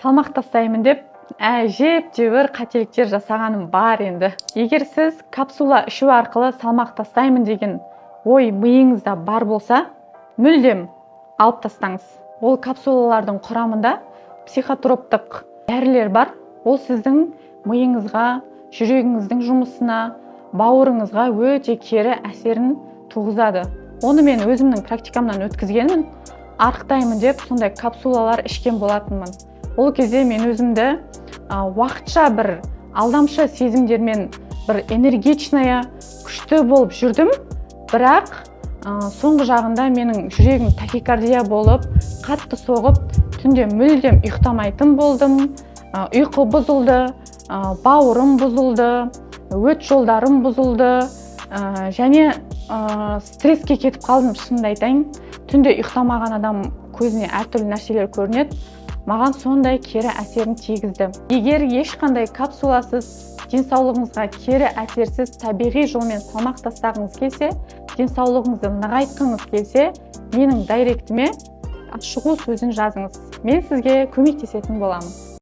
салмақ тастаймын деп әжептәуір қателіктер жасағаным бар енді. Егер сіз капсула ішу арқылы салмақ тастаймын деген ой миыңызда бар болса, мүлдем алып тастаңыз. Ол капсулалардың құрамында психотроптық дәрілер бар. Ол сіздің миыңызға, жүрегіңіздің жұмысына, бауырыңызға өте кері әсерін туғызады. Оны мен өзімнің практикамнан өткізгенмін. Арықтаймын деп сондай капсулалар ішкен болатынмын. Ол кезде мен өзімді уақытша бір алдамшы сезімдермен бір энергичная, күшті болып жүрдім. Бірақ соңғы жағында менің жүрегім тахикардия болып, қатты соғып, түнде мүлдем ұйықтамайтын болдым. Ұйқы бұзылды, бауырым бұзылды, өт жолдарым бұзылды, және стресске кетіп қалдым, шынымды айтайын. Түнде ұйықтамаған адам көзіне әртүрлі нәрселер көрінеді. Маған сондай кері әсерін тигізді. Егер ешқандай капсуласыз, денсаулығыңызға кері әсерсіз табиғи жолмен салмақ тастағыңыз келсе, денсаулығыңызды нығайтқыңыз келсе, менің дайректіме шығу сөзін жазыңыз. Мен сізге көмектесетін боламын.